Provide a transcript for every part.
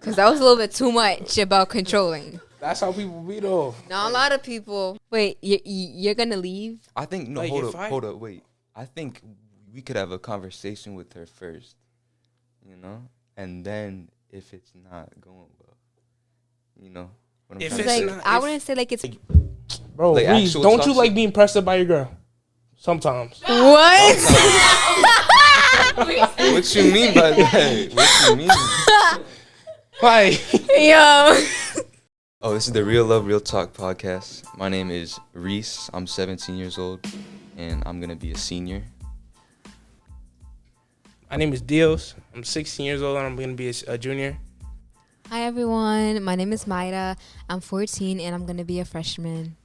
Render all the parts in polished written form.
Because that was a little bit too much about controlling. That's how people be though. Not a lot of people. Wait, you're gonna leave? I think no. Like, Hold up. Wait. I think we could have a conversation with her first, and then if it's not going well, what I'm If trying to it's say. not- I wouldn't say like it's Bro, Like Reese, actual don't you toxic- like being pressed up by your girl? Sometimes. what? What you mean by that? What you mean? Like, Yo. Oh, this is the Real Love, Real Talk podcast. My name is Reese. I'm 17 years old, and I'm gonna be a senior. my name is Dios. I'm 16 years old and I'm gonna be a junior. Hi everyone, my name is Madia. I'm 14 and I'm gonna be a freshman.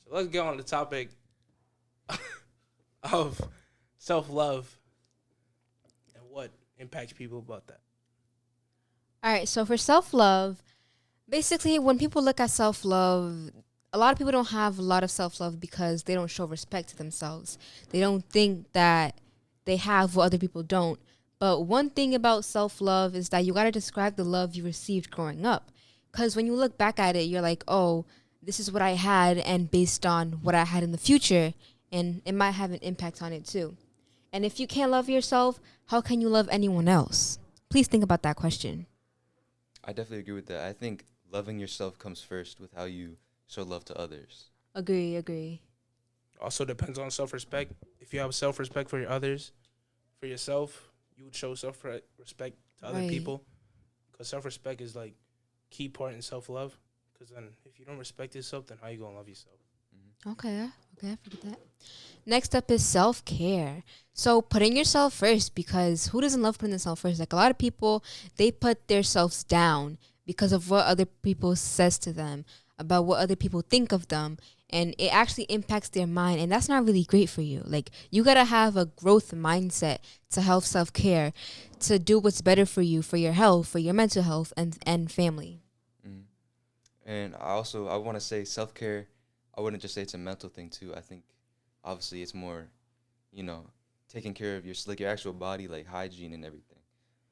So let's get on the topic of self-love and what impacts people about that. All right, so for self-love, basically when people look at self-love, a lot of people don't have a lot of self-love because they don't show respect to themselves. They don't think that they have what other people don't. But one thing about self-love is that you got to describe the love you received growing up. Because when you look back at it, you're like, oh, this is what I had, and based on what I had in the future, and it might have an impact on it too. And if you can't love yourself, how can you love anyone else? Please think about that question. I definitely agree with that. I think loving yourself comes first with how you show love to others. Agree. Also depends on self-respect. If you have self-respect for your others, for yourself, you would show self-respect to other Right. people. Because self-respect is like key part in self-love. Because then if you don't respect yourself, then how you going to love yourself? Okay, I forget that. Next up is self-care. So putting yourself first, because who doesn't love putting themselves first? Like a lot of people, they put themselves down because of what other people says to them, about what other people think of them, and it actually impacts their mind, and that's not really great for you. Like you gotta have a growth mindset to help self-care, to do what's better for you, for your health, for your mental health, and family. Mm. And I want to say self-care, I wouldn't just say it's a mental thing too. I think obviously it's more, taking care of your actual body, like hygiene and everything.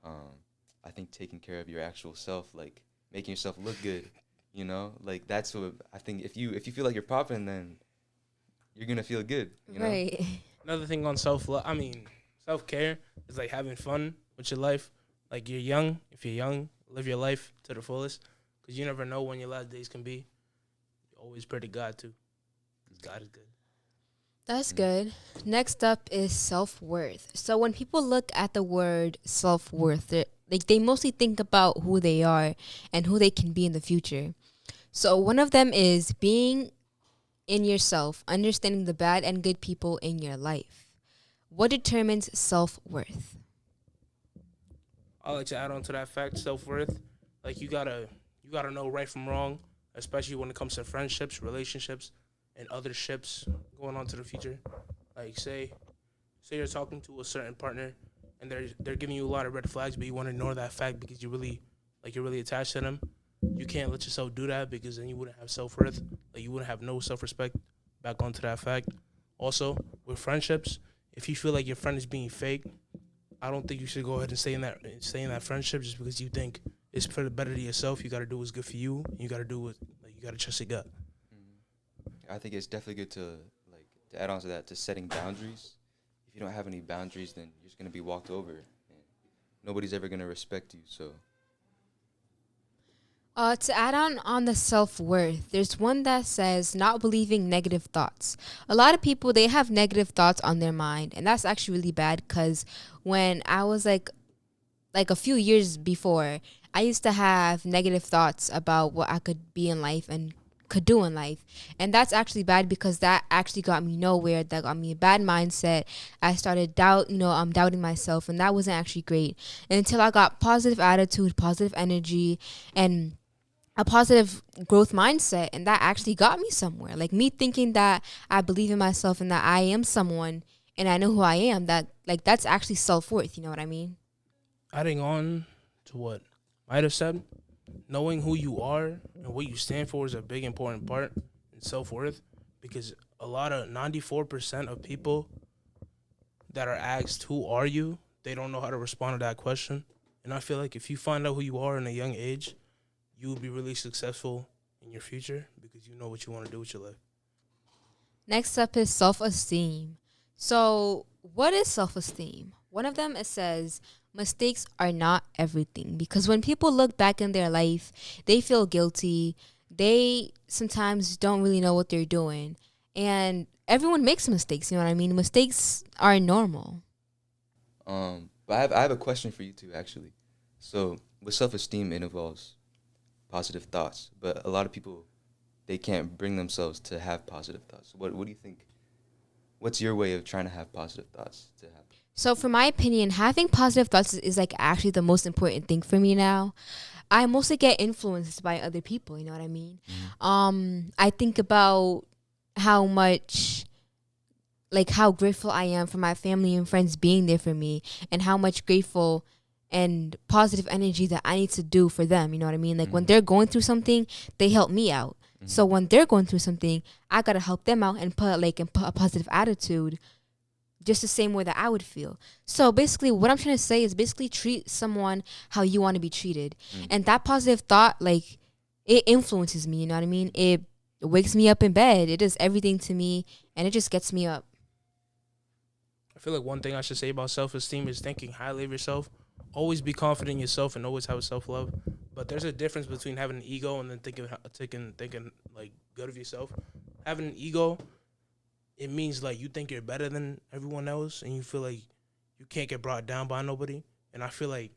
I think taking care of your actual self, like making yourself look good, like that's what I think. If you feel like you're popping, then you're gonna feel good, Right. Another thing on self-care is like having fun with your life. Like if you're young, live your life to the fullest. Because you never know when your last days can be. You always pray to God too. Because God is good. That's good. Next up is self-worth. So when people look at the word self-worth, they mostly think about who they are and who they can be in the future. So one of them is being in yourself, understanding the bad and good people in your life. What determines self-worth? I like to add on to that fact, self-worth. Like you gotta know right from wrong, especially when it comes to friendships, relationships, and other ships going on to the future. Like say you're talking to a certain partner and they're giving you a lot of red flags, but you want to ignore that fact because you're really attached to them. You can't let yourself do that because then you wouldn't have self-worth. Like you wouldn't have no self-respect. Back onto that fact. Also, with friendships, if you feel like your friend is being fake, I don't think you should go ahead and stay in that friendship just because you think it's for the better to yourself. You got to do what's good for you. You got to do what you got to trust your gut. I think it's definitely good to add on to that, to setting boundaries. If you don't have any boundaries, then you're just gonna be walked over, and nobody's ever gonna respect you. So. To add on the self-worth, there's one that says not believing negative thoughts. A lot of people, they have negative thoughts on their mind, and that's actually really bad because when I was like a few years before, I used to have negative thoughts about what I could be in life and could do in life. And that's actually bad because that actually got me nowhere. That got me a bad mindset. I started doubting myself, and that wasn't actually great. And until I got positive attitude, positive energy, and a positive growth mindset, and that actually got me somewhere. Like me thinking that I believe in myself and that I am someone and I know who I am, that's actually self-worth, you know what I mean? Adding on to what might have said, knowing who you are and what you stand for is a big important part in self-worth, because 94% of people that are asked who are you, they don't know how to respond to that question. And I feel like if you find out who you are in a young age, you will be really successful in your future because you know what you want to do with your life. Next up is self-esteem. So, what is self-esteem? One of them, it says mistakes are not everything, because when people look back in their life, they feel guilty. They sometimes don't really know what they're doing. And everyone makes mistakes, you know what I mean? Mistakes are normal. But I have a question for you too, actually. So with self-esteem, it involves positive thoughts, but a lot of people, they can't bring themselves to have positive thoughts. What do you think? What's your way of trying to have positive thoughts to happen? So, for my opinion, having positive thoughts is like actually the most important thing for me now. I mostly get influenced by other people, you know what I mean? I think about how much, like, how grateful I am for my family and friends being there for me, and how much grateful and positive energy that I need to do for them, you know what I mean? Like, when they're going through something, they help me out. So when they're going through something, I gotta help them out and put a positive attitude, just the same way that I would feel. So basically, what I'm trying to say is basically treat someone how you want to be treated. And that positive thought, like, it influences me, you know what I mean? It wakes me up in bed. It does everything to me, and it just gets me up. I feel like one thing I should say about self-esteem is thinking highly of yourself. Always be confident in yourself and always have self-love. But there's a difference between having an ego and then thinking like good of yourself. Having an ego, it means like you think you're better than everyone else and you feel like you can't get brought down by nobody. And I feel like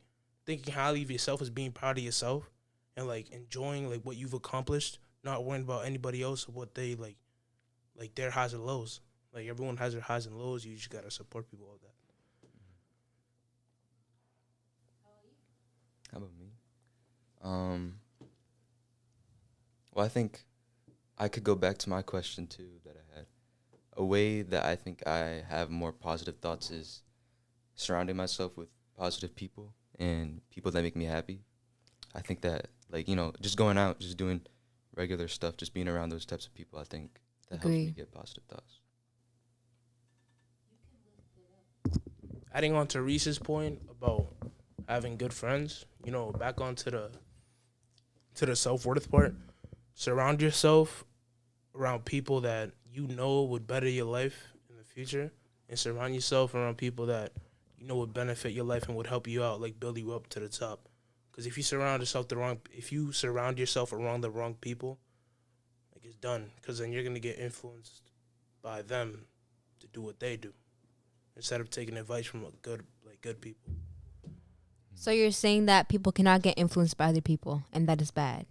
thinking highly of yourself is being proud of yourself and like enjoying like what you've accomplished, not worrying about anybody else or what they like their highs and lows. Like everyone has their highs and lows. You just gotta support people with that. How about me? Well, I think I could go back to my question too that I had. A way that I think I have more positive thoughts is surrounding myself with positive people and people that make me happy. I think that, like, just going out, just doing regular stuff, just being around those types of people, I think that helps me get positive thoughts. Adding on to Reese's point about having good friends, back onto the self-worth part, surround yourself around people that you know would better your life in the future, and surround yourself around people that you know would benefit your life and would help you out, like build you up to the top. Because if you surround yourself around the wrong people, like it's done. Because then you're gonna get influenced by them to do what they do, instead of taking advice from good people. So you're saying that people cannot get influenced by other people, and that is bad?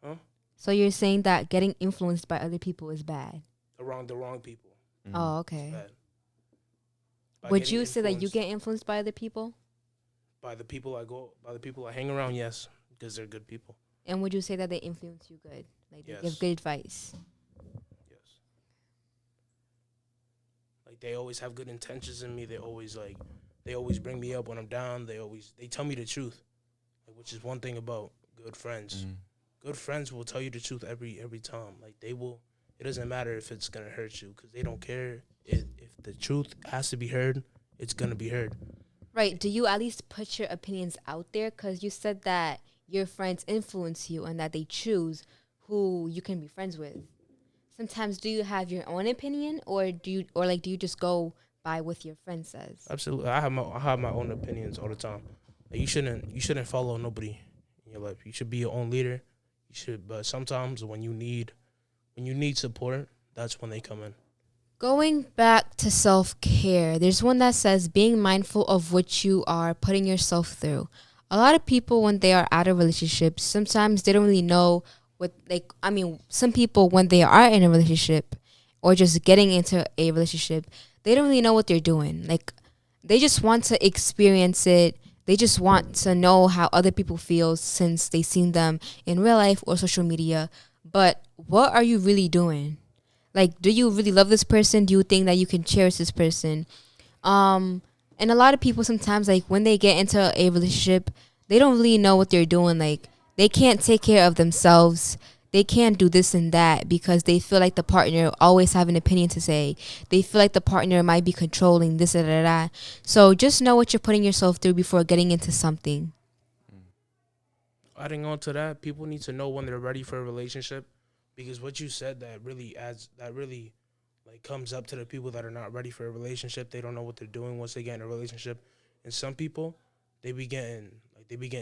Huh? So you're saying that getting influenced by other people is bad? Around the wrong people. Oh, okay. It's bad. Would you say that you get influenced by other people? By the people I hang around, yes, because they're good people. And would you say that they influence you good? Like, they Yes. give good advice? Yes. Like they always have good intentions in me. They always bring me up when I'm down. They tell me the truth, which is one thing about good friends. Good friends will tell you the truth every time. Like they will. It doesn't matter if it's gonna hurt you because they don't care. If the truth has to be heard, it's gonna be heard. Right. Do you at least put your opinions out there? Because you said that your friends influence you and that they choose who you can be friends with. Sometimes, do you have your own opinion, or do you just go by what your friend says? Absolutely, I have my own opinions all the time. Like you shouldn't follow nobody in your life. You should be your own leader. You should, but sometimes when you need support, that's when they come in. Going back to self-care, there's one that says being mindful of what you are putting yourself through. A lot of people, when they are out of relationships, sometimes they don't really know some people, when they are in a relationship or just getting into a relationship, they don't really know what they're doing. Like, they just want to experience it. They just want to know how other people feel since they've seen them in real life or social media. But what are you really doing? Like, do you really love this person? Do you think that you can cherish this person? And a lot of people sometimes, like, when they get into a relationship, they don't really know what they're doing. Like, they can't take care of themselves. they can't do this and that because they feel like the partner always have an opinion to say. They feel like the partner might be controlling this and that. So just know what you're putting yourself through before getting into something. Adding on to that, people need to know when they're ready for a relationship, because what you said that really like comes up to the people that are not ready for a relationship. They don't know what they're doing once they get in a relationship, and some people they be getting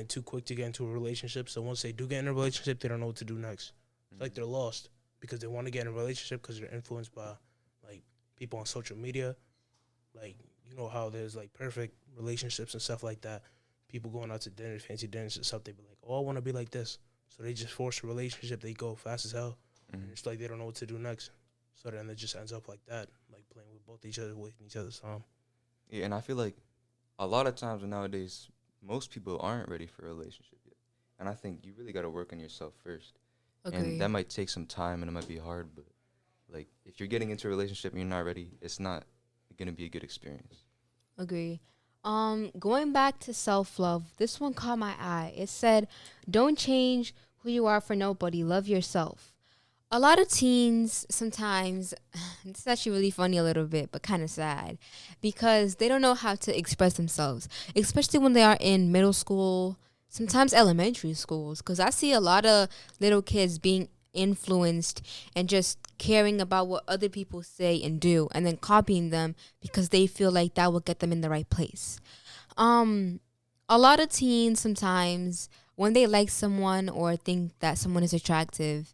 too quick to get into a relationship. So once they do get in a relationship, they don't know what to do next. It's like they're lost because they want to get in a relationship because they're influenced by like people on social media, like you know how there's like perfect relationships and stuff like that. People going out to dinner, fancy dinners and stuff. They be like, "Oh, I want to be like this," so they just force a relationship. They go fast as hell, and it's like they don't know what to do next. So then it just ends up like that, like playing with both each other, wasting each other's time. Yeah, and I feel like a lot of times nowadays, most people aren't ready for a relationship yet. And I think you really got to work on yourself first. Agree. And that might take some time and it might be hard, but like if you're getting into a relationship and you're not ready, it's not going to be a good experience. Agree. Going back to self-love, this one caught my eye. It said, "Don't change who you are for nobody. Love yourself." A lot of teens sometimes, it's actually really funny a little bit, but kind of sad, because they don't know how to express themselves, especially when they are in middle school, sometimes elementary schools, because I see a lot of little kids being influenced and just caring about what other people say and do and then copying them because they feel like that will get them in the right place. Um, a lot of teens sometimes, when they like someone or think that someone is attractive,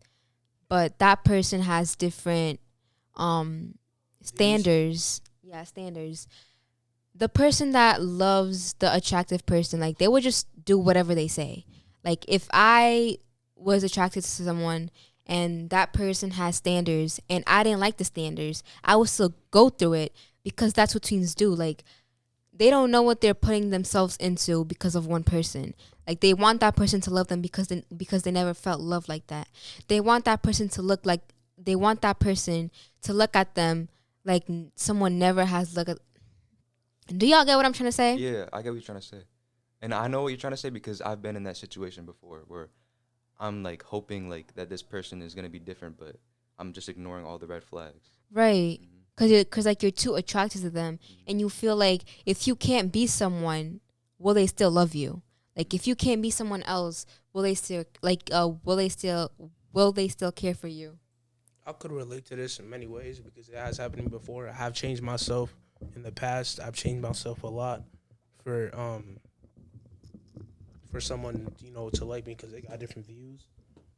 but that person has different standards. Yeah, standards. The person that loves the attractive person, like they would just do whatever they say. Like if I was attracted to someone and that person has standards and I didn't like the standards, I would still go through it because that's what teens do. Like they don't know what they're putting themselves into because of one person. Like they want that person to love them because they never felt love like that. They want that person to look like they want that person to look at them like someone never has looked at. Do y'all get what I'm trying to say? Yeah, I get what you're trying to say. And I know what you're trying to say because I've been in that situation before where I'm like hoping like that this person is going to be different, but I'm just ignoring all the red flags. Right. Cause like you're too attracted to them, and you feel like if you can't be someone, will they still love you? Like if you can't be someone else, will they still will they still care for you? I could relate to this in many ways because it has happened to me before. I have changed myself in the past. I've changed myself a lot for for someone to like me because they got different views.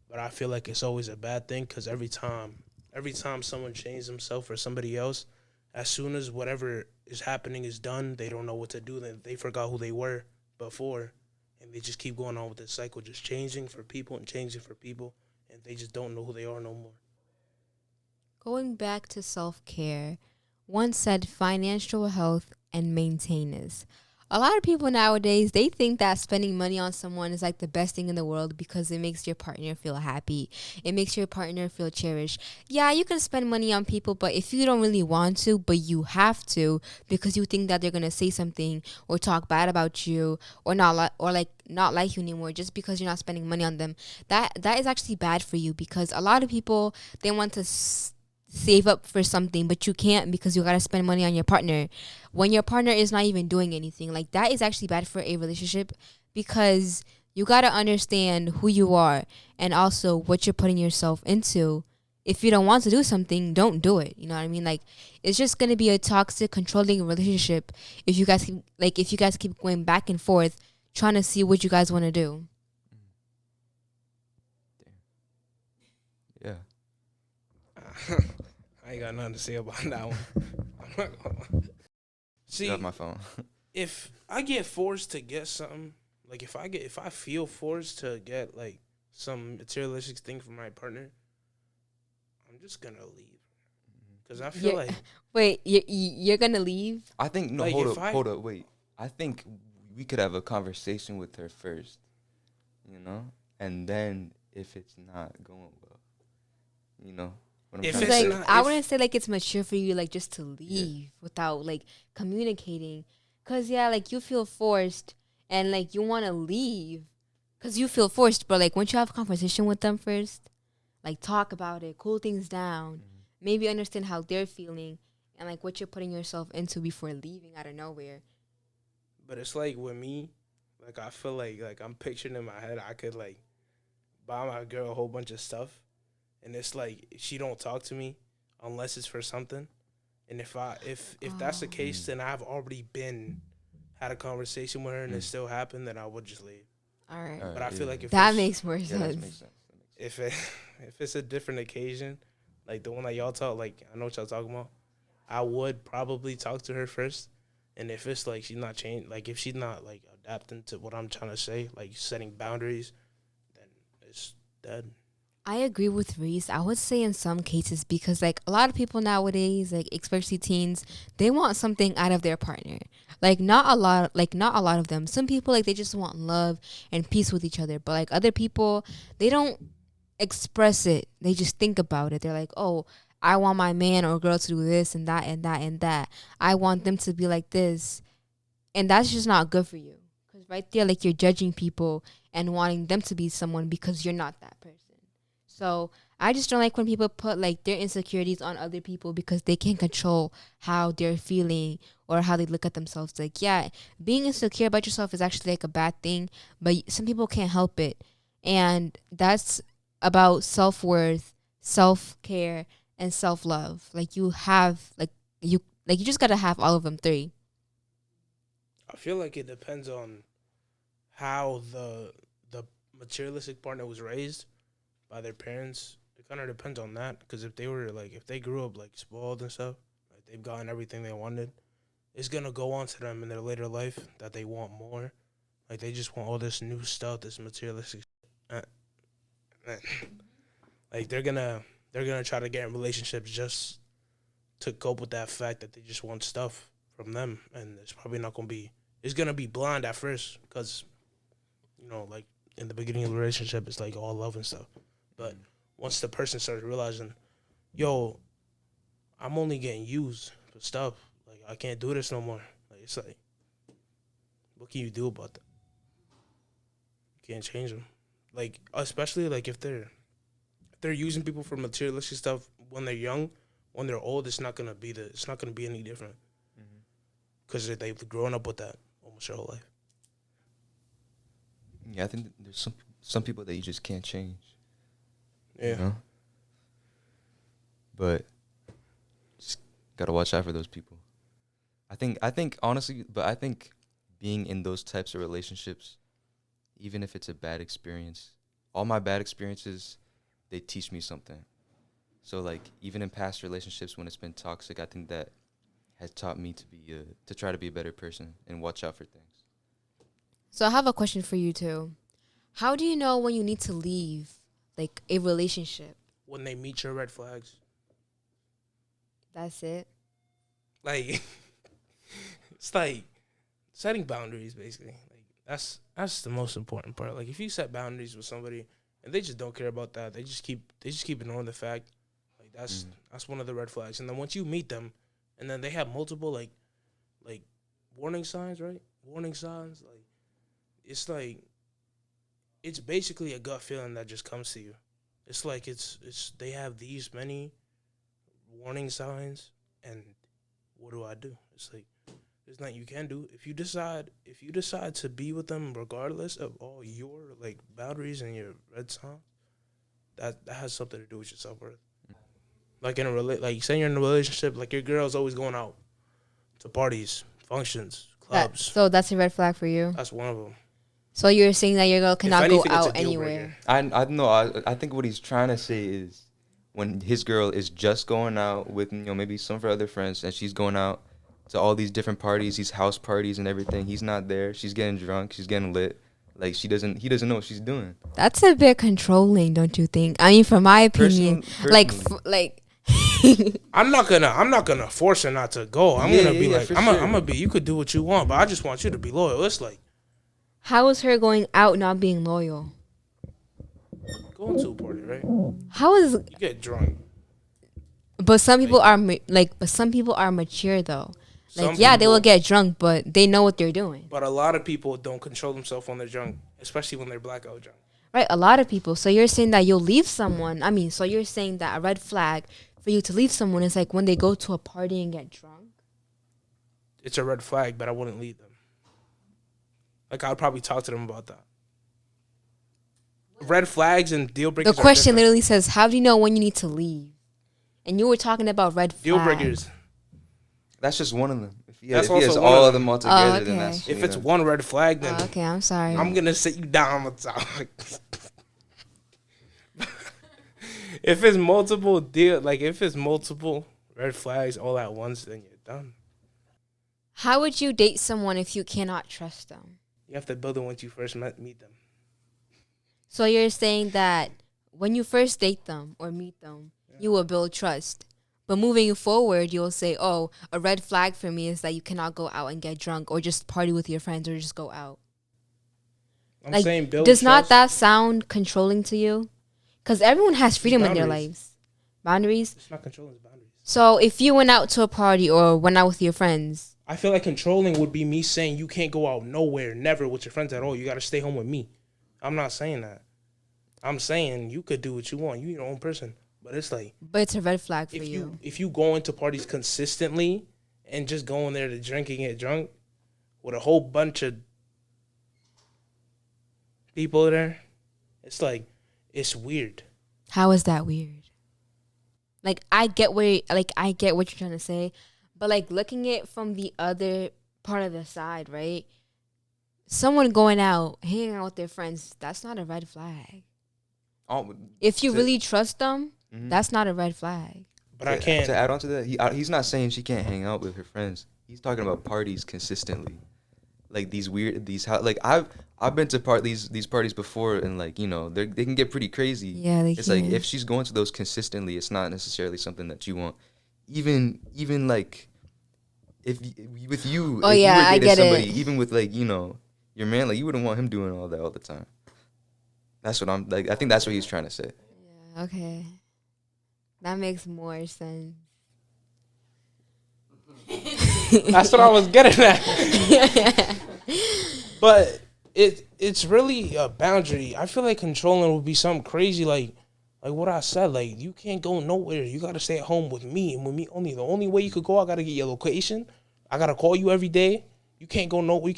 But I feel like it's always a bad thing because every time someone changes themselves for somebody else, as soon as whatever is happening is done, they don't know what to do. Then they forgot who they were before, and they just keep going on with this cycle, just changing for people and changing for people, and they just don't know who they are no more. Going back to self-care, one said financial health and maintenance. A lot of people nowadays, they think that spending money on someone is like the best thing in the world because it makes your partner feel happy. It makes your partner feel cherished. Yeah, you can spend money on people, but if you don't really want to, but you have to because you think that they're going to say something or talk bad about you or not like you anymore just because you're not spending money on them, that is actually bad for you because a lot of people, they want to save up for something, but you can't because you gotta spend money on your partner when your partner is not even doing anything. Like that is actually bad for a relationship because you gotta understand who you are and also what you're putting yourself into. If you don't want to do something, don't do it. You know what I mean? Like it's just gonna be a toxic, controlling relationship if you guys keep going back and forth trying to see what you guys want to do. Yeah. I ain't got nothing to say about that one. I'm not gonna lie. See, See, off my phone. if I get forced to get something, like if I feel forced to get like some materialistic thing from my partner, I'm just gonna leave because I feel like Wait, you're gonna leave? I think no. Like, Hold up, wait. I think we could have a conversation with her first, and then if it's not going well, you know what I'm If trying to it's say. not- I if- wouldn't say like it's mature for you like just to leave without like communicating, cause yeah, like you feel forced and like you want to leave, cause you feel forced, but like once you have a conversation with them first, like talk about it, cool things down, maybe understand how they're feeling and like what you're putting yourself into before leaving out of nowhere. But it's like with me, like I feel like I'm picturing in my head I could like buy my girl a whole bunch of stuff, and it's like she don't talk to me unless it's for something. And if that's the case, then I've already been had a conversation with her and it still happened, then I would just leave. All right. But I feel like if That it's, makes more Yeah, that sense. makes sense. if it, if it's a different occasion, like the one that y'all talk, like I know what y'all talking about, I would probably talk to her first. And if it's like she's not changed, like if she's not like adapting to what I'm trying to say, like setting boundaries, then it's dead. I agree with Reese. I would say in some cases because like a lot of people nowadays, like especially teens, they want something out of their partner. Not a lot of them. Some people like they just want love and peace with each other. But like other people, they don't express it. They just think about it. They're like, "Oh, I want my man or girl to do this and that and that and that. I want them to be like this." And that's just not good for you. Cuz right there like you're judging people and wanting them to be someone because you're not that person. So I just don't like when people put like their insecurities on other people because they can't control how they're feeling or how they look at themselves. Like, yeah, being insecure about yourself is actually like a bad thing, but some people can't help it. And that's about self worth, self care, and self love. Like you you just gotta have all of them three. I feel like it depends on how the materialistic partner was raised by their parents. It kind of depends on that, because if they grew up like spoiled and stuff, like they've gotten everything they wanted, it's gonna go on to them in their later life that they want more. Like they just want all this new stuff, this materialistic. Uh, uh, like they're gonna try to get in relationships just to cope with that fact that they just want stuff from them, and it's probably not gonna be. It's gonna be blind at first, because like in the beginning of the relationship, it's like all love and stuff. But once the person starts realizing, yo, I'm only getting used for stuff. Like I can't do this no more. Like it's like, what can you do about that? You can't change them. Like especially like if they're using people for materialistic stuff when they're young, when they're old, it's not gonna be any different, because they've grown up with that almost their whole life. Yeah, I think that there's some people that you just can't change. Yeah. You know? But just gotta watch out for those people. I think honestly, but I think being in those types of relationships, even if it's a bad experience, all my bad experiences, they teach me something. So like even in past relationships when it's been toxic, I think that has taught me to try to be a better person and watch out for things. So I have a question for you too. How do you know when you need to leave like a relationship? When they meet your red flags, That's it. like it's like setting boundaries basically. Like that's the most important part. Like if you set boundaries with somebody and they just don't care about that, they just keep ignoring the fact, like that's one of the red flags. And then once you meet them, and then they have multiple like warning signs, right? Warning signs, like it's basically a gut feeling that just comes to you. It's like it's they have these many warning signs, and what do I do? It's like there's nothing you can do. If you decide to be with them regardless of all your like boundaries and your red signs, that has something to do with your self worth. Like like say you're in a relationship, like your girl's always going out to parties, functions, clubs. So that's a red flag for you. That's one of them. So you're saying that your girl cannot anything, go it's a out deal anywhere. breaker. I know. I think what he's trying to say is when his girl is just going out with maybe some of her other friends, and she's going out to all these different parties, these house parties and everything. He's not there. She's getting drunk. She's getting lit. Like he doesn't know what she's doing. That's a bit controlling, don't you think? I mean, from my opinion, Personally. I'm not gonna force her not to go. I'm Yeah, gonna be yeah, like, for I'm sure. gonna be. You could do what you want, but I just want you to be loyal. It's like how is her going out not being loyal? going to a party, right? How is? You get drunk. But some people but some people are mature though. Like, Some yeah, they will people- get drunk, but they know what they're doing. But a lot of people don't control themselves when they're drunk, especially when they're blackout drunk. Right, a lot of people. So you're saying that you'll leave someone. I mean, so you're saying that a red flag for you to leave someone is like when they go to a party and get drunk. It's a red flag, but I wouldn't leave them. Like, I'd probably talk to them about that. Red flags and deal breakers. The question literally says, "How do you know when you need to leave?" And you were talking about red flags. Deal breakers. That's just one of them. If he That's has also all one of of them all together, okay. then that's... If it's one red flag, then Okay, I'm sorry. I'm gonna sit you down on top. If it's multiple if it's multiple red flags all at once, then you're done. How would you date someone if you cannot trust them? You have to build it once you first meet them. So you're saying that when you first date them or meet them, you will build trust. But moving forward, you'll say, "Oh, a red flag for me is that you cannot go out and get drunk or just party with your friends or just go out." I'm saying build does trust. not that sound controlling to you? Because everyone has freedom in their lives. Boundaries? It's not controlling, it's boundaries. So if you went out to a party or went out with your friends. I feel like controlling would be me saying you can't go out nowhere, never with your friends at all. You got to stay home with me. I'm not saying that. I'm saying you could do what you want. You're your own person. But it's like... But it's a red flag for you. If you go into parties consistently and just going there to drink and get drunk with a whole bunch of people there, it's like, it's weird. How is that weird? Like, I get what you're trying to say, but like looking at it from the other part of the side, right? Someone going out, hanging out with their friends, that's not a red flag. Oh, if you really trust them, that's not a red flag. But I can't. To add on to that, he's not saying she can't hang out with her friends. He's talking about parties consistently. Like I've been to these parties before, and like, you know, they can get pretty crazy. Yeah, they it's can. like if she's going to those consistently, it's not necessarily something that you want. Even like if with you, oh if yeah, you were I dating get somebody, it. even with like, you know, your man, like you wouldn't want him doing all that all the time. That's what I'm like. I think that's what he's trying to say. Yeah, okay, that makes more sense. That's what I was getting at. But it's really a boundary. I feel like controlling would be something crazy, like what I said. Like, you can't go nowhere. You gotta stay at home with me, and with me only. The only way you could go, I gotta get your location. I gotta call you every day. You can't go nowhere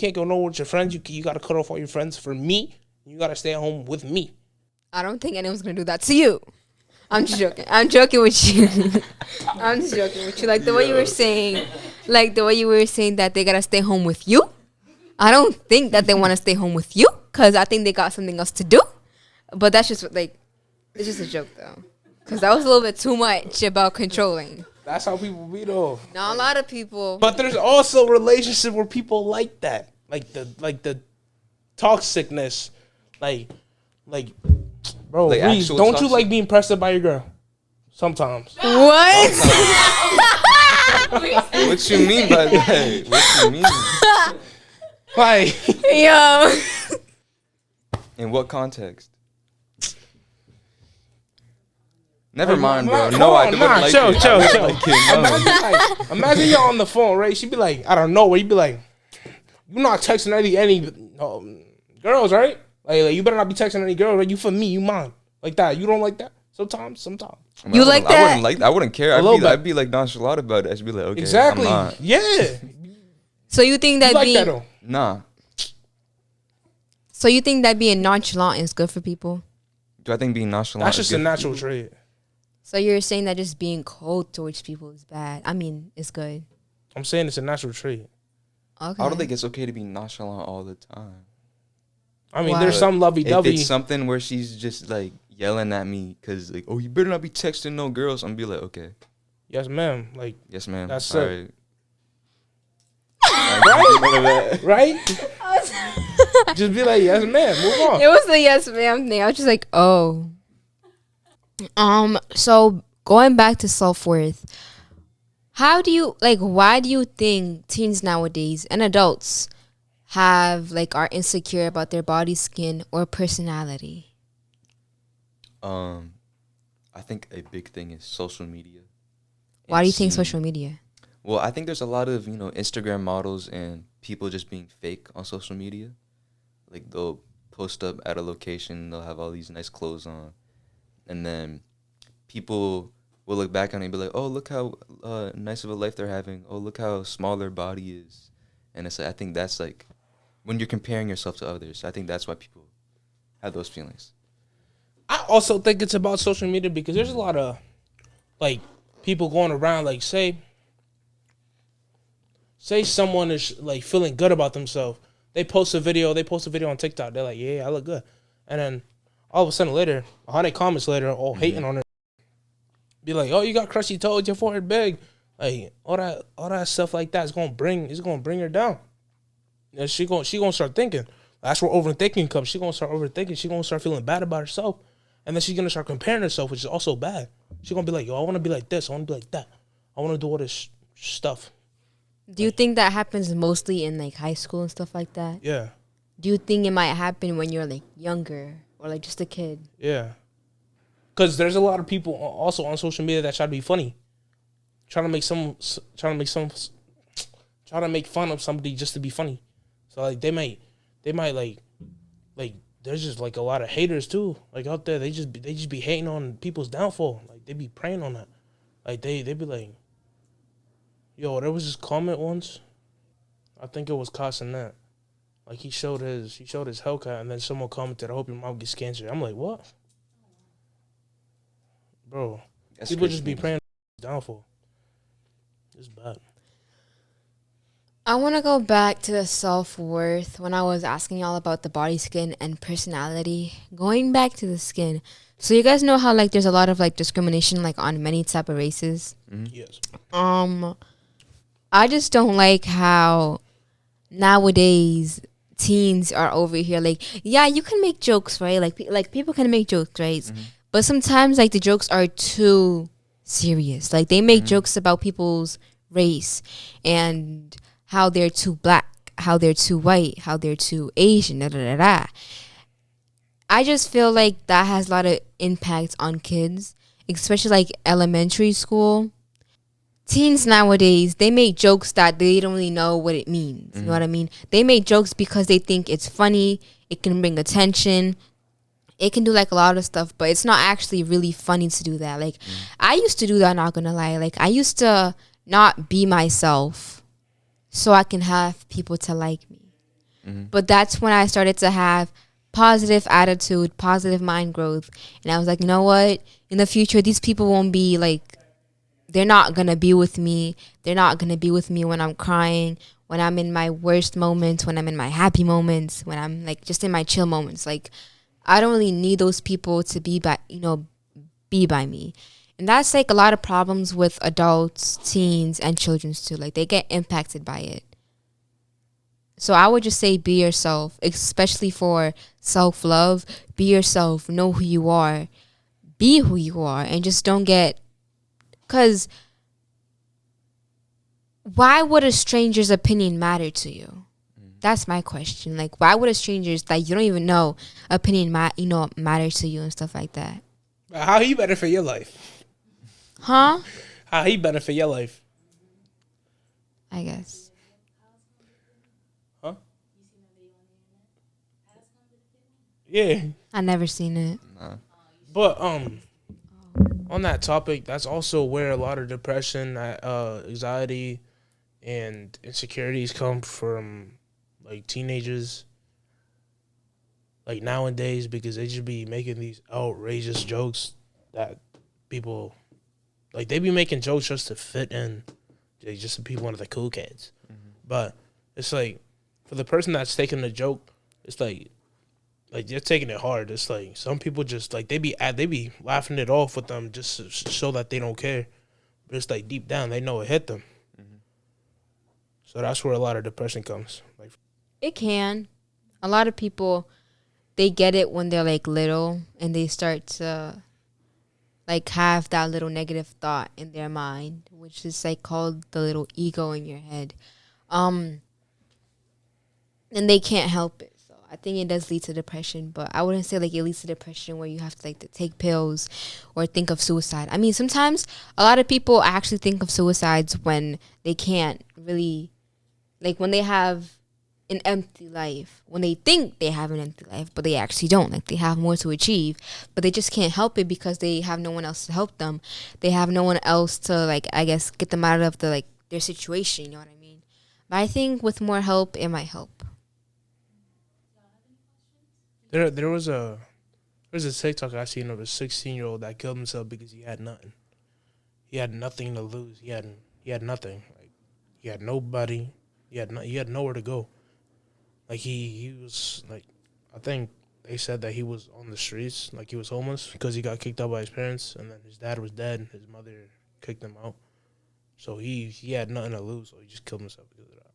with your friends. You gotta cut off all your friends for me. You gotta stay at home with me. I don't think anyone's gonna do that to you. I'm just joking. I'm joking with you. I'm just joking with you. Like the way you were saying, that they gotta stay home with you. I don't think that they want to stay home with you because I think they got something else to do. But that's just like, it's just a joke though. Because that was a little bit too much about controlling. That's how people be though. Not a lot of people. But there's also relationships where people like that, like the toxicness, like bro. Like Reese, don't toxic. you like being pressed up by your girl? Sometimes. What? What you mean by that? What you mean? Like, Yo. In what context? Never mind, nah, bro. No, I don't like chill. it. I don't like it, no. Imagine y'all on the phone, right? She'd be like, I don't know where. You'd be like, you're not texting any girls, right? Like you better not be texting any girls, right? You for me, you mine, like that. You don't like that? Sometimes. I mean, You like that? I wouldn't care. I'd be like nonchalant about it. I'd be like, okay, exactly. I'm not. Yeah. So you think that You like being that though? Nah. So you think that being nonchalant is good for people? Do I think being nonchalant? That's is just a good? natural trait. So you're saying that just being cold towards people is bad? I mean, it's good. I'm saying it's a natural trait. Okay. I don't think it's okay to be nonchalant all the time. I mean, Why? there's some If lovey-dovey. it's something where she's just like yelling at me because like, oh, you better not be texting no girls, I'm be like, okay, Yes, ma'am. Like, yes, ma'am. That's all it. right. right? Just be like, yes, ma'am. Move on. It was the yes ma'am thing. I was just like, oh. So going back to self-worth, why do you think teens nowadays and adults are insecure about their body, skin, or personality? I think a big thing is social media. Why do you think seeing- social media? Well, I think there's a lot of, Instagram models and people just being fake on social media. Like they'll post up at a location. They'll have all these nice clothes on, and then people will look back on it and be like, "Oh, look how nice of a life they're having. Oh, look how small their body is." And it's like, I think that's like when you're comparing yourself to others. I think that's why people have those feelings. I also think it's about social media because there's a lot of like people going around like say someone is like feeling good about themselves. They post a video on TikTok. They're like, yeah, I look good. And then all of a sudden later, 100 comments later, all hating on it. Be like, oh, you got crusty toes, your forehead big. Like all that stuff like that is gonna bring her down. And she gonna start thinking. That's where overthinking comes. She gonna start overthinking. She gonna start feeling bad about herself. And then she's gonna start comparing herself, which is also bad. She's gonna be like, yo, I wanna be like this, I wanna be like that. I wanna do all this stuff. Do you think that happens mostly in like high school and stuff like that? Yeah. Do you think it might happen when you're like younger or like just a kid? Yeah. Because there's a lot of people also on social media that try to be funny, trying to make fun of somebody just to be funny. So like they might like there's just like a lot of haters too. Like out there, they just be hating on people's downfall. Like they be preying on that. Like they be like, yo, there was this comment once. I think it was Casanet. Like he showed his Hellcat, and then someone commented, "I hope your mom gets cancer." I'm like, what, bro? That's People crazy just be things. praying downfall. It's bad. I want to go back to the self-worth when I was asking y'all about the body, skin, and personality. Going back to the skin. So you guys know how like there's a lot of like discrimination like on many type of races. Yes. I just don't like how nowadays teens are over here like, yeah, you can make jokes, right? Like people can make jokes, right? But sometimes like the jokes are too serious. Like they make jokes about people's race and how they're too black, how they're too white, how they're too Asian, da da da da. I just feel like that has a lot of impact on kids, especially like elementary school. Teens nowadays, they make jokes that they don't really know what it means. You know what I mean? They make jokes because they think it's funny, it can bring attention, it can do like a lot of stuff, but it's not actually really funny to do that. Like I used to do that, not gonna lie. Like I used to not be myself so I can have people to like me. But that's when I started to have positive attitude, positive mind growth. And I was like, you know what? In the future, these people won't be like, they're not going to be with me. They're not going to be with me when I'm crying, when I'm in my worst moments, when I'm in my happy moments, when I'm like just in my chill moments. Like, I don't really need those people to be by me. And that's like a lot of problems with adults, teens, and children's too. Like they get impacted by it. So I would just say be yourself, especially for self-love. Be yourself. Know who you are. Be who you are. And just don't get... Because why would a stranger's opinion matter to you? That's my question. Like, why would a stranger's that you don't even know opinion matter to you and stuff like that? How he benefit your life? Huh? How he benefit your life? I guess. Huh? Yeah. I never seen it. Nah. But on that topic, that's also where a lot of depression, anxiety, and insecurities come from, like teenagers, like nowadays, because they just be making these outrageous jokes that people, like they be making jokes just to fit in, like, just to be one of the cool kids. But it's like for the person that's taking the joke, it's like they're taking it hard. It's like some people just like they be laughing it off with them just to show that they don't care. But it's like deep down they know it hit them. So that's where a lot of depression comes. Like It can. A lot of people, they get it when they're like little and they start to like have that little negative thought in their mind, which is like called the little ego in your head. And they can't help it. So I think it does lead to depression, but I wouldn't say like it leads to depression where you have to like to take pills or think of suicide. I mean, sometimes a lot of people actually think of suicides when they can't really, like when they have an empty life when they think they have an empty life, but they actually don't. Like they have more to achieve, but they just can't help it because they have no one else to help them. They have no one else to, like, I guess, get them out of the, like, their situation. You know what I mean? But I think with more help, it might help. There's a TikTok I seen of a 16-year-old that killed himself because he had nothing. He had nothing to lose. He had nothing. Like he had nobody. He had nowhere to go. Like he was like, I think they said that he was on the streets, like he was homeless because he got kicked out by his parents, and then his dad was dead. His mother kicked him out, so he had nothing to lose, so he just killed himself because of that.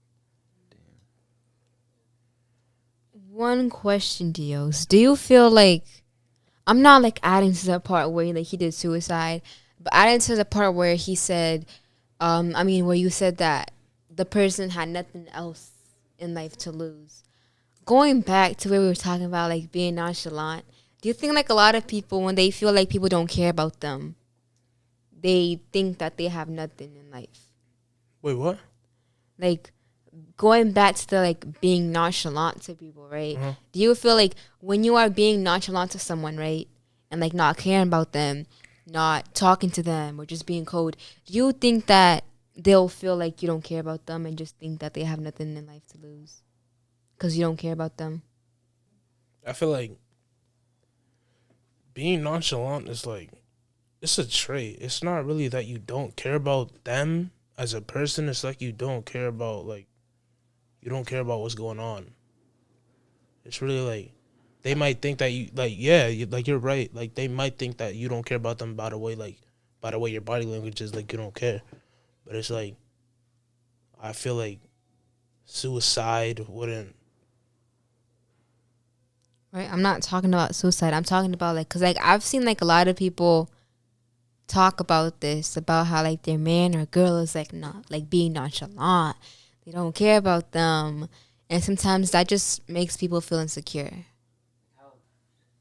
One question, Dios. Do you feel like, I'm not like adding to the part where like he did suicide, but adding to the part where he said, where you said that the person had nothing else in life to lose. Going back to where we were talking about like being nonchalant, do you think like a lot of people, when they feel like people don't care about them, they think that they have nothing in life? Wait, what? Like, going back to the like being nonchalant to people, right? Uh-huh. Do you feel like when you are being nonchalant to someone, right, and like not caring about them, not talking to them, or just being cold, do you think that they'll feel like you don't care about them and just think that they have nothing in life to lose because you don't care about them? I feel like being nonchalant is like, it's a trait. It's not really that you don't care about them as a person. It's like you don't care about what's going on. It's really like they might think that you like, yeah, you're right. Like they might think that you don't care about them by the way your body language is, like you don't care. But it's like, I feel like suicide wouldn't. Right? I'm not talking about suicide. I'm talking about like, cause like I've seen like a lot of people talk about this, about how like their man or girl is like not like being nonchalant. They don't care about them, and sometimes that just makes people feel insecure.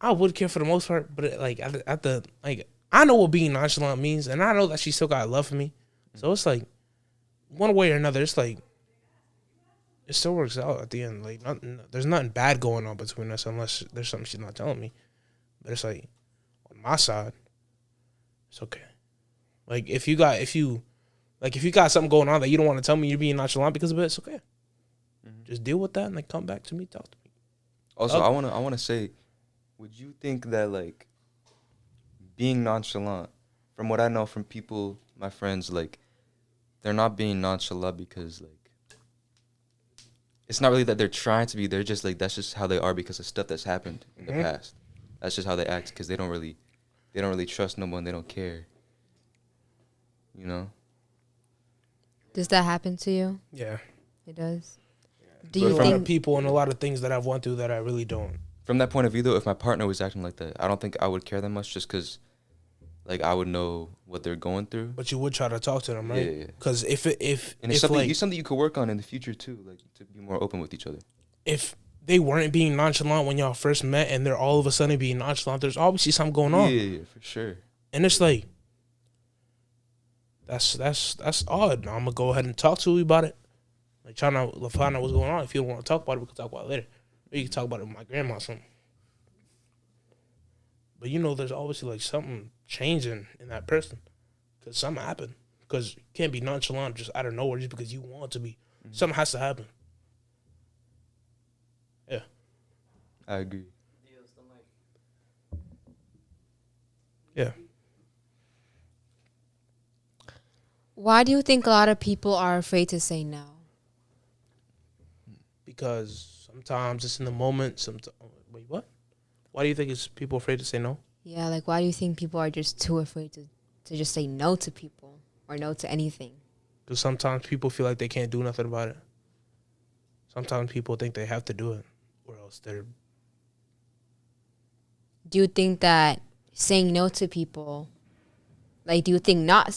I would care for the most part, but like at the like, I know what being nonchalant means, and I know that she still got love for me. So it's like, one way or another, it's like, it still works out at the end. Like, there's nothing bad going on between us unless there's something she's not telling me. But it's like, on my side, it's okay. Like, if you got something going on that you don't want to tell me, you're being nonchalant because of it, it's okay. Mm-hmm. Just deal with that and like come back to me, talk to me. Also, I wanna say, would you think that like being nonchalant, from what I know from people, my friends, like, they're not being nonchalant because like, it's not really that they're trying to be. They're just like, that's just how they are because of stuff that's happened in the past. That's just how they act because they don't really trust no one. They don't care. You know. Does that happen to you? Yeah, it does. Yeah. Do you think think people and a lot of things that I've went through that I really don't? From that point of view, though, if my partner was acting like that, I don't think I would care that much, just because, like, I would know what they're going through. But you would try to talk to them, right? Yeah. Because if it's something you could work on in the future too, like to be more open with each other. If they weren't being nonchalant when y'all first met, and they're all of a sudden being nonchalant, there's obviously something going on. Yeah, for sure. And it's like, that's odd. I'm gonna go ahead and talk to you about it. Like, trying to find out what's going on. If you don't want to talk about it, we can talk about it later. Or you can talk about it with my grandma or something. But there's obviously like something changing in that person, because something happened. Because you can't be nonchalant just out of nowhere just because you want to be. Mm-hmm. Something has to happen. Yeah, I agree. Yeah. Why do you think a lot of people are afraid to say no? Because sometimes it's in the moment. Wait, what? Why do you think it's people afraid to say no? Yeah, like why do you think people are just too afraid to just say no to people or no to anything? Because sometimes people feel like they can't do nothing about it. Sometimes people think they have to do it, or else they're... Do you think that saying no to people, like, do you think not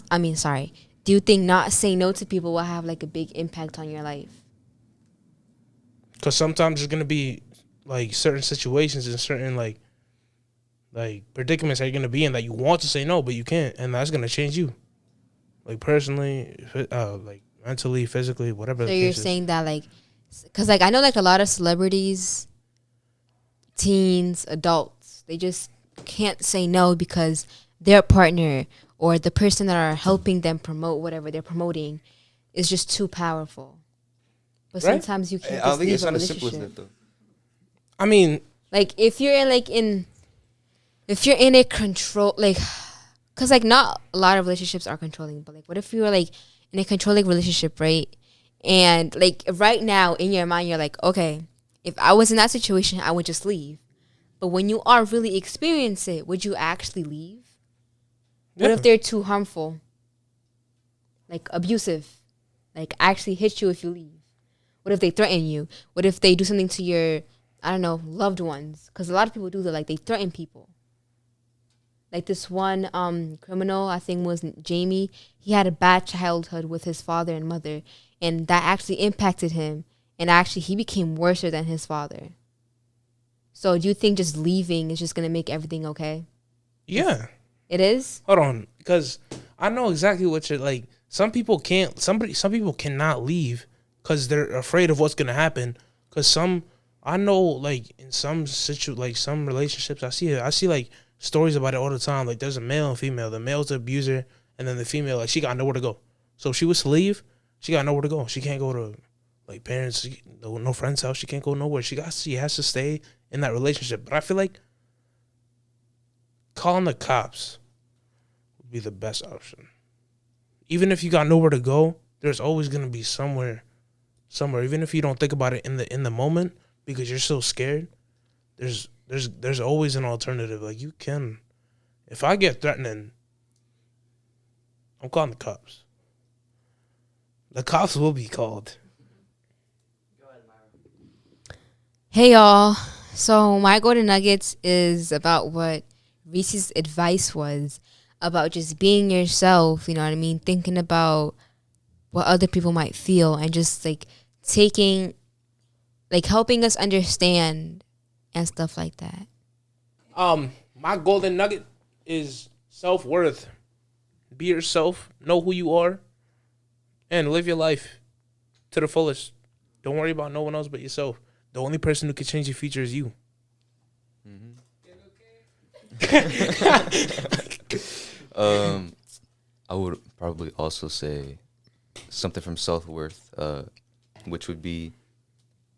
saying no to people will have like a big impact on your life? Because sometimes there's going to be like certain situations and certain like predicaments that you're going to be in that you want to say no, but you can't. And that's going to change you. Like personally, like mentally, physically, whatever. So you're saying that like Because like I know like a lot of celebrities, teens, adults, they just can't say no because their partner or the person that are helping them promote whatever they're promoting is just too powerful. But Right? sometimes you I can't don't just think leave it's a not as simple as relationship. that though. I mean, Like if you're if you're in a control like, cause like not a lot of relationships are controlling, but like what if you were like in a controlling relationship, right? And like right now in your mind you're like, okay, if I was in that situation, I would just leave. But when you are really experience it, would you actually leave? What yeah. if they're too harmful, like abusive, like actually hit you if you leave? What if they threaten you? What if they do something to your, I don't know, loved ones? Because a lot of people do that, like they threaten people. Like this one criminal, I think was Jamie. He had a bad childhood with his father and mother, and that actually impacted him. And actually, he became worse than his father. So, do you think just leaving is just gonna make everything okay? Yeah. It is. Hold on, because I know exactly what you're like. Some people can't. Some people cannot leave because they're afraid of what's gonna happen. Because I know, like in like some relationships, I see like stories about it all the time. Like there's a male and female. The male's the abuser, and then the female, like she got nowhere to go. So if she was to leave, she got nowhere to go. She can't go to like parents, no friend's house. She can't go nowhere. She has to stay in that relationship. But I feel like calling the cops would be the best option. Even if you got nowhere to go, there's always gonna be somewhere. Even if you don't think about it in the moment because you're so scared, there's always an alternative. Like you can, if I get threatening, I'm calling the cops. The cops will be called. Hey y'all. So my golden nuggets is about what Reese's advice was about just being yourself, you know what I mean? Thinking about what other people might feel and just like taking like helping us understand and stuff like that. My golden nugget is self-worth. Be yourself, know who you are, and live your life to the fullest. Don't worry about no one else but yourself. The only person who can change your future is you. I would probably also say something from self-worth, which would be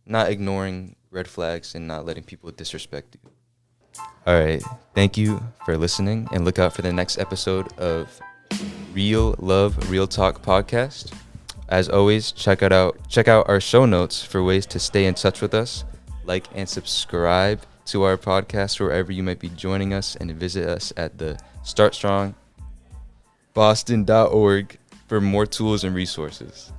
not ignoring red flags and not letting people disrespect you. All right. Thank you for listening, and look out for the next episode of Real Love, Real Talk podcast. As always, check out our show notes for ways to stay in touch with us. Like and subscribe to our podcast wherever you might be joining us, and visit us at the startstrongboston.org for more tools and resources.